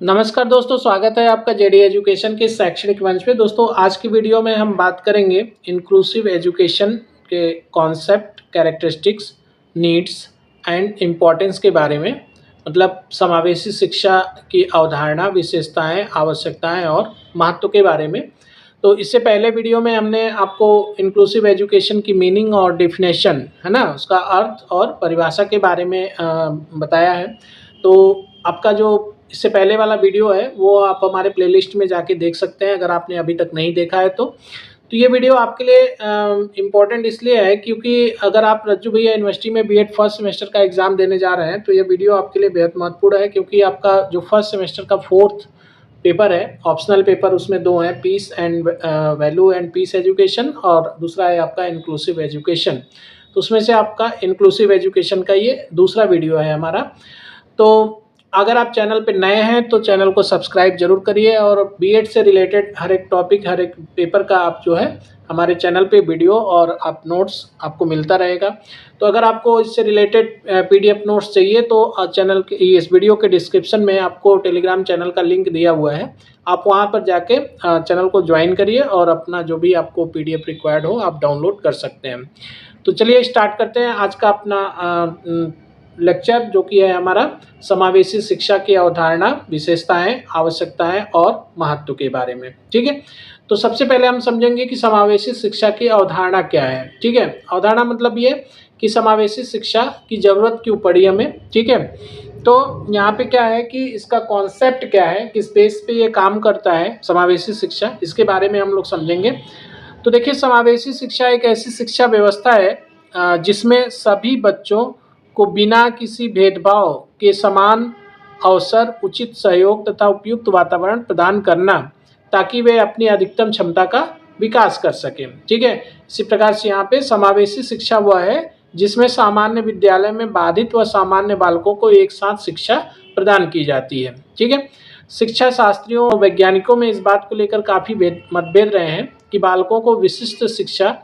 नमस्कार दोस्तों, स्वागत है आपका जेडी एजुकेशन के शैक्षणिक मंच पे। दोस्तों, आज की वीडियो में हम बात करेंगे इंक्लूसिव एजुकेशन के concept, characteristics, needs and importance के बारे में। मतलब समावेशी शिक्षा की अवधारणा, विशेषताएं, आवश्यकताएं और महत्व के बारे में। तो इससे पहले वीडियो में हमने आपको इंक्लूसिव एजुकेशन की मीनिंग और डिफिनेशन, है ना, उसका अर्थ और परिभाषा के बारे में बताया है। तो आपका जो इससे पहले वाला वीडियो है वो आप हमारे प्लेलिस्ट में जाके देख सकते हैं, अगर आपने अभी तक नहीं देखा है तो। ये वीडियो आपके लिए इम्पोर्टेंट इसलिए है क्योंकि अगर आप रज्जू भैया यूनिवर्सिटी में बीएड फर्स्ट सेमेस्टर का एग्ज़ाम देने जा रहे हैं तो ये वीडियो आपके लिए बेहद महत्वपूर्ण है, क्योंकि आपका जो फर्स्ट सेमेस्टर का 4th पेपर है, ऑप्शनल पेपर, उसमें 2 हैं, peace and value and peace education, और दूसरा है आपका इंक्लूसिव एजुकेशन। तो उसमें से आपका इंक्लूसिव एजुकेशन का ये दूसरा वीडियो है हमारा। तो अगर आप चैनल पे नए हैं तो चैनल को सब्सक्राइब जरूर करिए, और बीएड से रिलेटेड हर एक टॉपिक, हर एक पेपर का आप जो है हमारे चैनल पे वीडियो और आप नोट्स आपको मिलता रहेगा। तो अगर आपको इससे रिलेटेड पीडीएफ नोट्स चाहिए तो चैनल के इस वीडियो के डिस्क्रिप्शन में आपको टेलीग्राम चैनल का लिंक दिया हुआ है, आप वहाँ पर जाके चैनल को ज्वाइन करिए और अपना जो भी आपको पीडीएफ रिक्वायर्ड हो आप डाउनलोड कर सकते हैं। तो चलिए स्टार्ट करते हैं आज का अपना लेक्चर, जो कि है हमारा समावेशी शिक्षा की अवधारणा, विशेषताएं, आवश्यकताएं और महत्व के बारे में। ठीक है, तो सबसे पहले हम समझेंगे कि समावेशी शिक्षा की अवधारणा क्या है। ठीक है, अवधारणा मतलब ये कि समावेशी शिक्षा की जरूरत क्यों पड़ी हमें। ठीक है, तो यहाँ पे क्या है कि इसका कॉन्सेप्ट क्या है, किस बेस पे ये काम करता है समावेशी शिक्षा, इसके बारे में हम लोग समझेंगे। तो देखिए, समावेशी शिक्षा एक ऐसी शिक्षा व्यवस्था है जिसमें सभी बच्चों को बिना किसी भेदभाव के समान अवसर, उचित सहयोग तथा उपयुक्त वातावरण प्रदान करना, ताकि वे अपनी अधिकतम क्षमता का विकास कर सकें। ठीक है, इसी प्रकार से यहाँ पे समावेशी शिक्षा वह है जिसमें सामान्य विद्यालय में बाधित व सामान्य बालकों को एक साथ शिक्षा प्रदान की जाती है। ठीक है, शिक्षा शास्त्रियों और वैज्ञानिकों में इस बात को लेकर काफ़ी मतभेद रहे हैं कि बालकों को विशिष्ट शिक्षा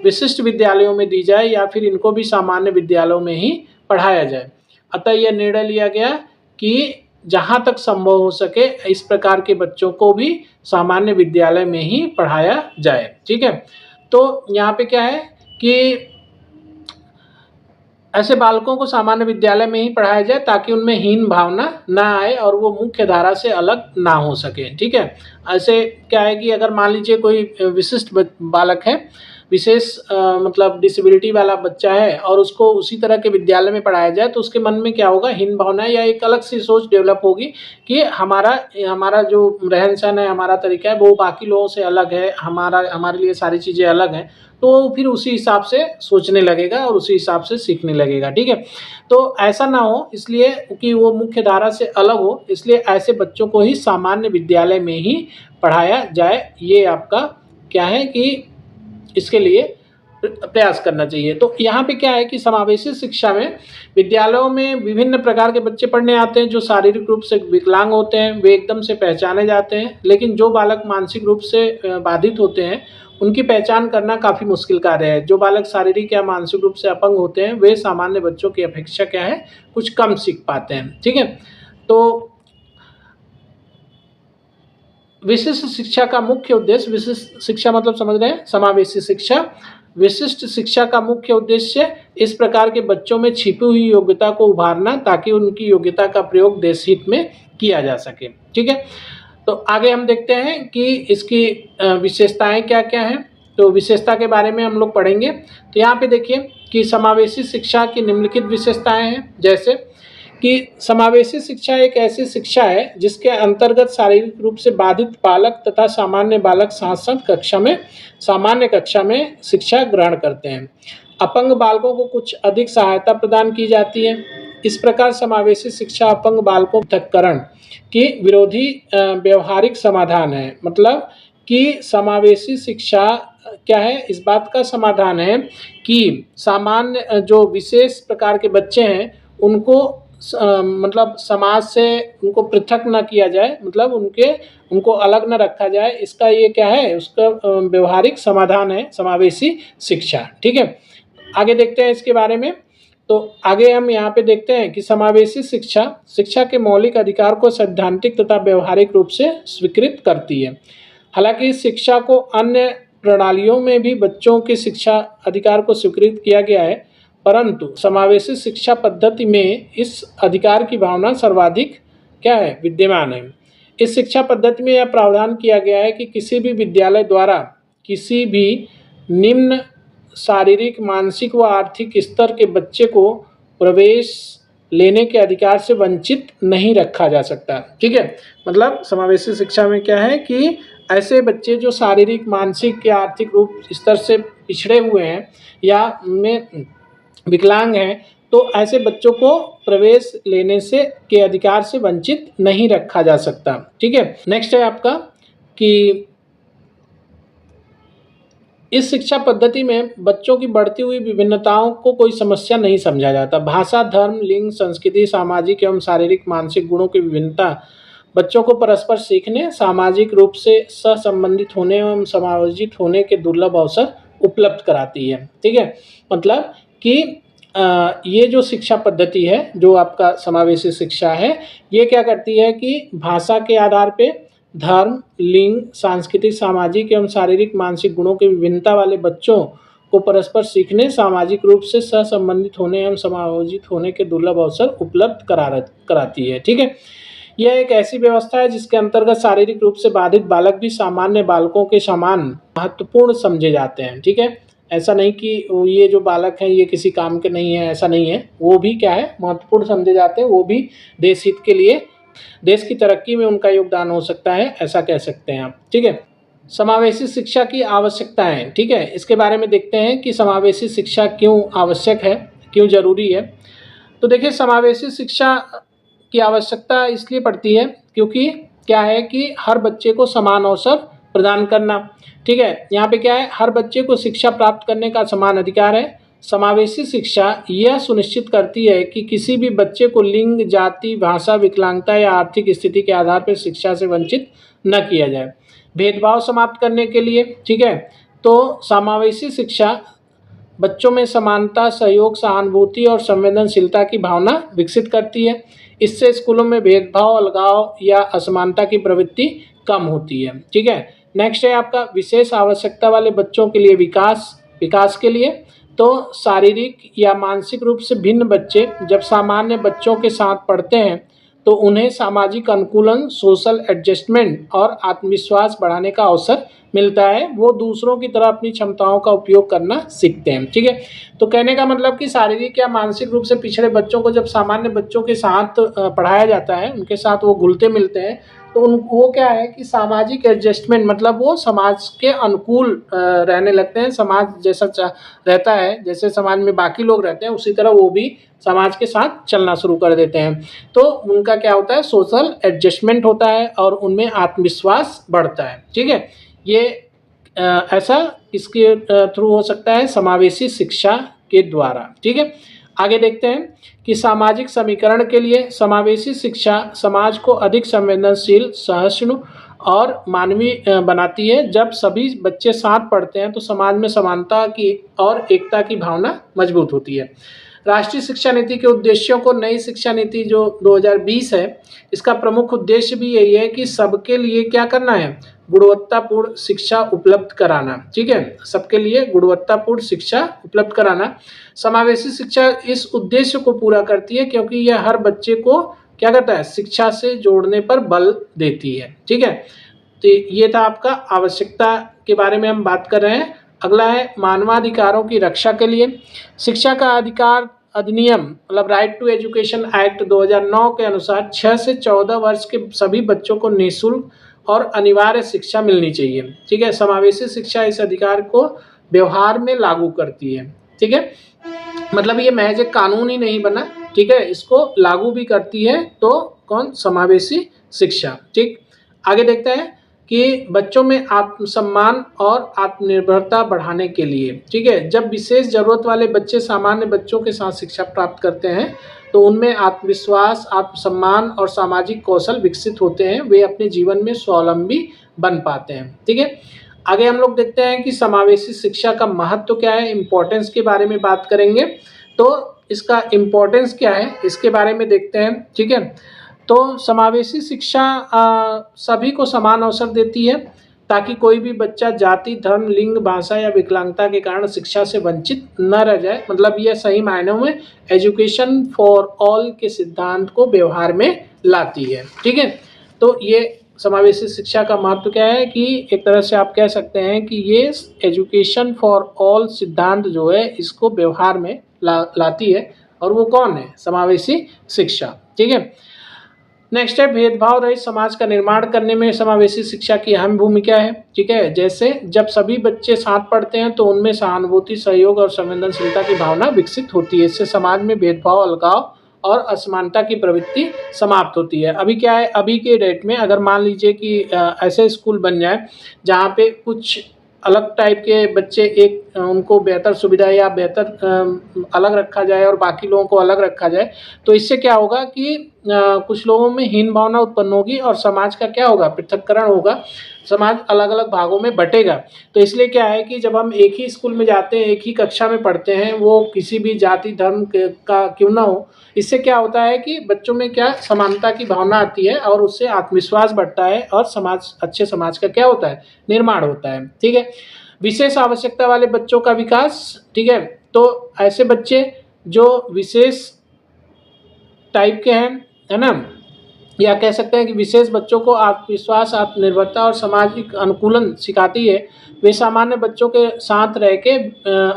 विशिष्ट विद्यालयों में दी जाए या फिर इनको भी सामान्य विद्यालयों में ही पढ़ाया जाए। अतः यह निर्णय लिया गया कि जहाँ तक संभव हो सके इस प्रकार के बच्चों को भी सामान्य विद्यालय में ही पढ़ाया जाए। ठीक है, तो यहाँ पे क्या है कि ऐसे बालकों को सामान्य विद्यालय में ही पढ़ाया जाए ताकि उनमें हीन भावना ना आए और वो मुख्य धारा से अलग ना हो सके। ठीक है, ऐसे क्या है कि अगर मान लीजिए कोई विशिष्ट बालक है, विशेष मतलब डिसेबिलिटी वाला बच्चा है, और उसको उसी तरह के विद्यालय में पढ़ाया जाए तो उसके मन में क्या होगा, हीन भावना या एक अलग सी सोच डेवलप होगी कि हमारा जो रहन सहन है, हमारा तरीका है वो बाकी लोगों से अलग है, हमारे लिए सारी चीज़ें अलग हैं। तो वो फिर उसी हिसाब से सोचने लगेगा और उसी हिसाब से सीखने लगेगा। ठीक है, तो ऐसा ना हो, इसलिए कि वो मुख्य धारा से अलग हो, इसलिए ऐसे बच्चों को ही सामान्य विद्यालय में ही पढ़ाया जाए। ये आपका क्या है कि इसके लिए प्रयास करना चाहिए। तो यहाँ पे क्या है कि समावेशी शिक्षा में विद्यालयों में विभिन्न प्रकार के बच्चे पढ़ने आते हैं। जो शारीरिक रूप से विकलांग होते हैं वे एकदम से पहचाने जाते हैं, लेकिन जो बालक मानसिक रूप से बाधित होते हैं उनकी पहचान करना काफ़ी मुश्किल कार्य है। जो बालक शारीरिक या मानसिक रूप से अपंग होते हैं वे सामान्य बच्चों की अपेक्षा क्या है, कुछ कम सीख पाते हैं। ठीक है, तो विशिष्ट शिक्षा का मुख्य उद्देश्य, विशिष्ट शिक्षा मतलब समझ रहे हैं, समावेशी शिक्षा, विशिष्ट शिक्षा का मुख्य उद्देश्य इस प्रकार के बच्चों में छिपी हुई योग्यता को उभारना ताकि उनकी योग्यता का प्रयोग देश हित में किया जा सके। ठीक है, तो आगे हम देखते हैं कि इसकी विशेषताएं क्या क्या हैं। तो विशेषता के बारे में हम लोग पढ़ेंगे। तो यहाँ पे देखिए कि समावेशी शिक्षा की निम्नलिखित विशेषताएं हैं, जैसे कि समावेशी शिक्षा एक ऐसी शिक्षा है जिसके अंतर्गत शारीरिक रूप से बाधित बालक तथा सामान्य बालक साथ साथ सामान्य कक्षा में शिक्षा ग्रहण करते हैं। अपंग बालकों को कुछ अधिक सहायता प्रदान की जाती है। इस प्रकार समावेशी शिक्षा अपंग बालकों पृथक्करण की विरोधी व्यवहारिक समाधान है। मतलब कि समावेशी शिक्षा क्या है, इस बात का समाधान है कि सामान्य जो विशेष प्रकार के बच्चे हैं उनको मतलब समाज से उनको पृथक न किया जाए, मतलब उनको अलग न रखा जाए। इसका ये क्या है, उसका व्यवहारिक समाधान है समावेशी शिक्षा। ठीक है, आगे देखते हैं इसके बारे में। तो आगे हम यहाँ पे देखते हैं कि समावेशी शिक्षा शिक्षा के मौलिक अधिकार को सैद्धांतिक तथा व्यवहारिक रूप से स्वीकृत करती है। हालांकि इस शिक्षा को अन्य प्रणालियों में भी बच्चों के शिक्षा अधिकार को स्वीकृत किया गया है, परंतु समावेशी शिक्षा पद्धति में इस अधिकार की भावना सर्वाधिक क्या है, विद्यमान है। इस शिक्षा पद्धति में यह प्रावधान किया गया है कि किसी भी विद्यालय द्वारा किसी भी निम्न शारीरिक, मानसिक व आर्थिक स्तर के बच्चे को प्रवेश लेने के अधिकार से वंचित नहीं रखा जा सकता। ठीक है, मतलब समावेशी शिक्षा में क्या है कि ऐसे बच्चे जो शारीरिक, मानसिक या आर्थिक रूप स्तर से पिछड़े हुए हैं या में विकलांग हैं, तो ऐसे बच्चों को प्रवेश लेने से के अधिकार से वंचित नहीं रखा जा सकता। ठीक है, नेक्स्ट है आपका कि इस शिक्षा पद्धति में बच्चों की बढ़ती हुई विभिन्नताओं को कोई समस्या नहीं समझा जाता। भाषा, धर्म, लिंग, संस्कृति, सामाजिक एवं शारीरिक, मानसिक गुणों की विभिन्नता बच्चों को परस्पर सीखने, सामाजिक रूप से सहसंबंधित होने एवं समायोजित होने के दुर्लभ अवसर उपलब्ध कराती है। ठीक है, मतलब कि ये जो शिक्षा पद्धति है, जो आपका समावेशी शिक्षा है, ये क्या करती है कि भाषा के आधार पे धर्म, लिंग, सांस्कृतिक, सामाजिक एवं शारीरिक, मानसिक गुणों की विभिन्नता वाले बच्चों को परस्पर सीखने, सामाजिक रूप से सहसंबंधित होने एवं समायोजित होने के दुर्लभ अवसर उपलब्ध कराती है। ठीक है, यह एक ऐसी व्यवस्था है जिसके अंतर्गत शारीरिक रूप से बाधित बालक भी सामान्य बालकों के समान महत्वपूर्ण समझे जाते हैं। ठीक है, ऐसा नहीं कि ये जो बालक हैं ये किसी काम के नहीं है, ऐसा नहीं है, वो भी क्या है, महत्वपूर्ण समझे जाते हैं, वो भी देश हित के लिए, देश की तरक्की में उनका योगदान हो सकता है, ऐसा कह सकते हैं आप। ठीक है, समावेशी शिक्षा की आवश्यकताएं, ठीक है, इसके बारे में देखते हैं कि समावेशी शिक्षा क्यों आवश्यक है, क्यों जरूरी है। तो देखिए, समावेशी शिक्षा की आवश्यकता इसलिए पड़ती है क्योंकि क्या है कि हर बच्चे को समान अवसर प्रदान करना। ठीक है, यहाँ पे क्या है, हर बच्चे को शिक्षा प्राप्त करने का समान अधिकार है। समावेशी शिक्षा यह सुनिश्चित करती है कि किसी भी बच्चे को लिंग, जाति, भाषा, विकलांगता या आर्थिक स्थिति के आधार पर शिक्षा से वंचित न किया जाए। भेदभाव समाप्त करने के लिए, ठीक है, तो समावेशी शिक्षा बच्चों में समानता, सहयोग, सहानुभूति और संवेदनशीलता की भावना विकसित करती है। इससे स्कूलों में भेदभाव, अलगाव या असमानता की प्रवृत्ति कम होती है। ठीक है, नेक्स्ट है आपका विशेष आवश्यकता वाले बच्चों के लिए विकास के लिए। तो शारीरिक या मानसिक रूप से भिन्न बच्चे जब सामान्य बच्चों के साथ पढ़ते हैं तो उन्हें सामाजिक अनुकूलन, सोशल एडजस्टमेंट और आत्मविश्वास बढ़ाने का अवसर मिलता है। वो दूसरों की तरह अपनी क्षमताओं का उपयोग करना सीखते हैं। ठीक है, तो कहने का मतलब कि शारीरिक या मानसिक रूप से पिछड़े बच्चों को जब सामान्य बच्चों के साथ पढ़ाया जाता है, उनके साथ वो घुलते मिलते हैं, तो वो क्या है कि सामाजिक एडजस्टमेंट, मतलब वो समाज के अनुकूल रहने लगते हैं। समाज जैसा रहता है, जैसे समाज में बाकी लोग रहते हैं, उसी तरह वो भी समाज के साथ चलना शुरू कर देते हैं। तो उनका क्या होता है, सोशल एडजस्टमेंट होता है और उनमें आत्मविश्वास बढ़ता है। ठीक है, ये ऐसा इसके थ्रू हो सकता है समावेशी शिक्षा के द्वारा। ठीक है, आगे देखते हैं कि सामाजिक समीकरण के लिए समावेशी शिक्षा समाज को अधिक संवेदनशील, सहिष्णु और मानवीय बनाती है। जब सभी बच्चे साथ पढ़ते हैं तो समाज में समानता की और एकता की भावना मजबूत होती है। राष्ट्रीय शिक्षा नीति के उद्देश्यों को, नई शिक्षा नीति जो 2020 है, इसका प्रमुख उद्देश्य भी यही है कि सबके लिए क्या करना है, गुणवत्तापूर्ण शिक्षा उपलब्ध कराना। ठीक है, सबके लिए गुणवत्तापूर्ण शिक्षा उपलब्ध कराना। समावेशी शिक्षा इस उद्देश्य को पूरा करती है क्योंकि यह हर बच्चे को क्या करता है, शिक्षा से जोड़ने पर बल देती है। ठीक है, तो ये था आपका आवश्यकता के बारे में हम बात कर रहे हैं। अगला है मानवाधिकारों की रक्षा के लिए। शिक्षा का अधिकार अधिनियम, मतलब राइट टू एजुकेशन एक्ट 2009 के अनुसार 6 से 14 वर्ष के सभी बच्चों को निःशुल्क और अनिवार्य शिक्षा मिलनी चाहिए। ठीक है, समावेशी शिक्षा इस अधिकार को व्यवहार में लागू करती है। ठीक है, मतलब ये महज एक कानून ही नहीं बना, ठीक है, इसको लागू भी करती है। तो कौन, समावेशी शिक्षा। ठीक, आगे देखते हैं कि बच्चों में आत्मसम्मान और आत्मनिर्भरता बढ़ाने के लिए, ठीक है, जब विशेष जरूरत वाले बच्चे सामान्य बच्चों के साथ शिक्षा प्राप्त करते हैं तो उनमें आत्मविश्वास, आत्मसम्मान और सामाजिक कौशल विकसित होते हैं। वे अपने जीवन में स्वावलंबी बन पाते हैं। ठीक है, आगे हम लोग देखते हैं कि समावेशी शिक्षा का महत्व क्या है, इम्पोर्टेंस के बारे में बात करेंगे। तो इसका इम्पोर्टेंस क्या है इसके बारे में देखते हैं। ठीक है, तो समावेशी शिक्षा सभी को समान अवसर देती है ताकि कोई भी बच्चा जाति, धर्म, लिंग, भाषा या विकलांगता के कारण शिक्षा से वंचित न रह जाए। मतलब यह सही मायनों में एजुकेशन फॉर ऑल के सिद्धांत को व्यवहार में लाती है। ठीक है, तो ये समावेशी शिक्षा का महत्व क्या है कि एक तरह से आप कह सकते हैं कि ये एजुकेशन फॉर ऑल सिद्धांत जो है इसको व्यवहार में लाती है, और वो कौन है? समावेशी शिक्षा। ठीक है, नेक्स्ट है भेदभाव रहित समाज का निर्माण करने में समावेशी शिक्षा की अहम भूमिका है। ठीक है, जैसे जब सभी बच्चे साथ पढ़ते हैं तो उनमें सहानुभूति, सहयोग और संवेदनशीलता की भावना विकसित होती है। इससे समाज में भेदभाव, अलगाव और असमानता की प्रवृत्ति समाप्त होती है। अभी क्या है, अभी के डेट में अगर मान लीजिए कि ऐसे स्कूल बन जाए जहाँ पे कुछ अलग टाइप के बच्चे, एक उनको बेहतर सुविधा या बेहतर अलग रखा जाए और बाकी लोगों को अलग रखा जाए, तो इससे क्या होगा कि कुछ लोगों में हीन भावना उत्पन्न होगी और समाज का क्या होगा? पृथक्करण होगा, समाज अलग अलग भागों में बटेगा। तो इसलिए क्या है कि जब हम एक ही स्कूल में जाते हैं, एक ही कक्षा में पढ़ते हैं, वो किसी भी जाति धर्म का क्यों ना हो, इससे क्या होता है कि बच्चों में क्या समानता की भावना आती है और उससे आत्मविश्वास बढ़ता है और समाज, अच्छे समाज का क्या होता है? निर्माण होता है। ठीक है, विशेष आवश्यकता वाले बच्चों का विकास। ठीक है, तो ऐसे बच्चे जो विशेष टाइप के हैं, है ना, या कह सकते हैं कि विशेष बच्चों को आत्मविश्वास, आत्मनिर्भरता और सामाजिक अनुकूलन सिखाती है। वे सामान्य बच्चों के साथ रह के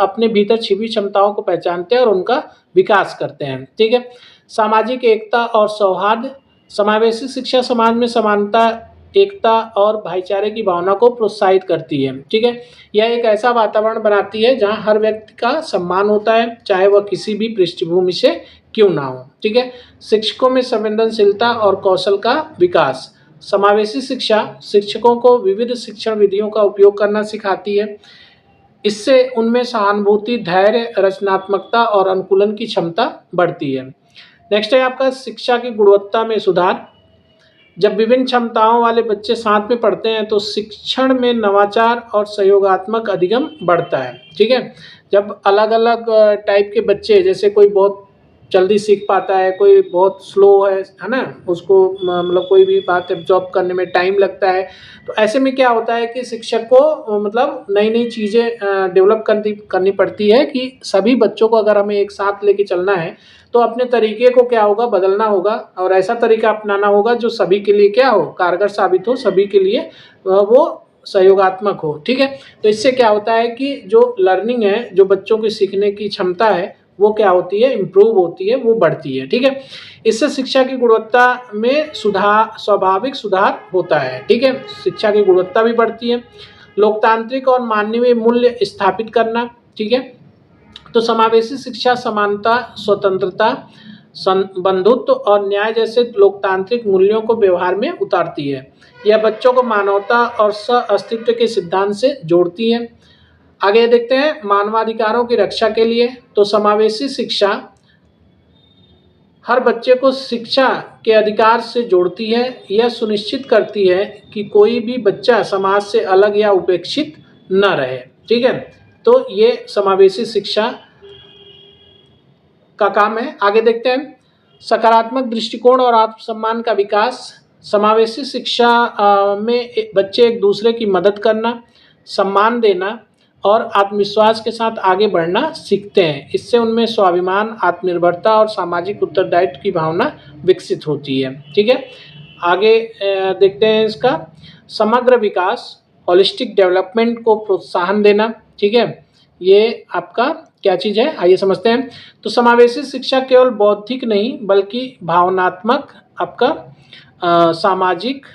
अपने भीतर छिपी क्षमताओं को पहचानते हैं और उनका विकास करते हैं। ठीक है, सामाजिक एकता और सौहार्द। समावेशी शिक्षा समाज में समानता, एकता और भाईचारे की भावना को प्रोत्साहित करती है। ठीक है, यह एक ऐसा वातावरण बनाती है जहां हर व्यक्ति का सम्मान होता है, चाहे वह किसी भी पृष्ठभूमि से क्यों ना हो। ठीक है, शिक्षकों में संवेदनशीलता और कौशल का विकास। समावेशी शिक्षा शिक्षकों को विविध शिक्षण विधियों का उपयोग करना सिखाती है। इससे उनमें सहानुभूति, धैर्य, रचनात्मकता और अनुकूलन की क्षमता बढ़ती है। नेक्स्ट है आपका शिक्षा की गुणवत्ता में सुधार। जब विभिन्न क्षमताओं वाले बच्चे साथ में पढ़ते हैं तो शिक्षण में नवाचार और सहयोगात्मक अधिगम बढ़ता है। ठीक है, जब अलग अलग टाइप के बच्चे, जैसे कोई बहुत जल्दी सीख पाता है, कोई बहुत स्लो है ना, उसको मतलब कोई भी बात एब्जॉर्ब करने में टाइम लगता है, तो ऐसे में क्या होता है कि शिक्षक को मतलब नई नई चीज़ें डेवलप करनी पड़ती है कि सभी बच्चों को अगर हमें एक साथ लेके चलना है तो अपने तरीके को क्या होगा? बदलना होगा और ऐसा तरीका अपनाना होगा जो सभी के लिए क्या हो? कारगर साबित हो, सभी के लिए वो सहयोगात्मक हो। ठीक है, तो इससे क्या होता है कि जो लर्निंग है, जो बच्चों की सीखने की क्षमता है, वो क्या होती है? इम्प्रूव होती है, वो बढ़ती है। ठीक है, इससे शिक्षा की गुणवत्ता में स्वाभाविक सुधार होता है। ठीक है, शिक्षा की गुणवत्ता भी बढ़ती है। लोकतांत्रिक और मानवीय मूल्य स्थापित करना। ठीक है, तो समावेशी शिक्षा समानता, स्वतंत्रता, बंधुत्व और न्याय जैसे लोकतांत्रिक मूल्यों को व्यवहार में उतारती है। यह बच्चों को मानवता और सह अस्तित्व के सिद्धांत से जोड़ती है। आगे देखते हैं मानवाधिकारों की रक्षा के लिए। तो समावेशी शिक्षा हर बच्चे को शिक्षा के अधिकार से जोड़ती है। यह सुनिश्चित करती है कि कोई भी बच्चा समाज से अलग या उपेक्षित न रहे। ठीक है, तो ये समावेशी शिक्षा का काम है। आगे देखते हैं सकारात्मक दृष्टिकोण और आत्मसम्मान का विकास। समावेशी शिक्षा में बच्चे एक दूसरे की मदद करना, सम्मान देना और आत्मविश्वास के साथ आगे बढ़ना सीखते हैं। इससे उनमें स्वाभिमान, आत्मनिर्भरता और सामाजिक उत्तरदायित्व की भावना विकसित होती है। ठीक है, आगे देखते हैं इसका समग्र विकास, होलिस्टिक डेवलपमेंट को प्रोत्साहन देना। ठीक है, ये आपका क्या चीज़ है, आइए समझते हैं। तो समावेशी शिक्षा केवल बौद्धिक नहीं बल्कि भावनात्मक, आपका सामाजिक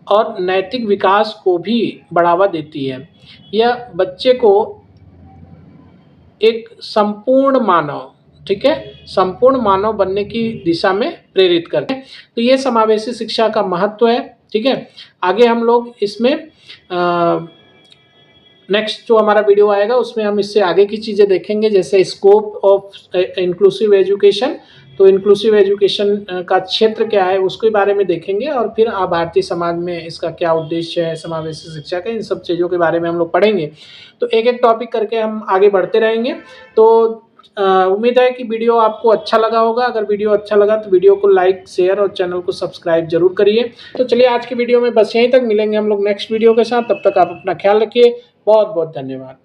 और नैतिक विकास को भी बढ़ावा देती है। यह बच्चे को एक संपूर्ण मानव, ठीक है, संपूर्ण मानव बनने की दिशा में प्रेरित करते हैं। तो ये समावेशी शिक्षा का महत्व है। ठीक है, आगे हम लोग इसमें नेक्स्ट जो हमारा वीडियो आएगा उसमें हम इससे आगे की चीज़ें देखेंगे, जैसे स्कोप ऑफ इंक्लूसिव एजुकेशन। तो इंक्लूसिव एजुकेशन का क्षेत्र क्या है उसके बारे में देखेंगे, और फिर भारतीय समाज में इसका क्या उद्देश्य है समावेशी शिक्षा का, इन सब चीज़ों के बारे में हम लोग पढ़ेंगे। तो एक एक टॉपिक करके हम आगे बढ़ते रहेंगे। तो उम्मीद है कि वीडियो आपको अच्छा लगा होगा। अगर वीडियो अच्छा लगा तो वीडियो को लाइक, शेयर और चैनल को सब्सक्राइब जरूर करिए। तो चलिए आज की वीडियो में बस यहीं तक, मिलेंगे हम लोग नेक्स्ट वीडियो के साथ। तब तक आप अपना ख्याल रखिए। बहुत बहुत धन्यवाद।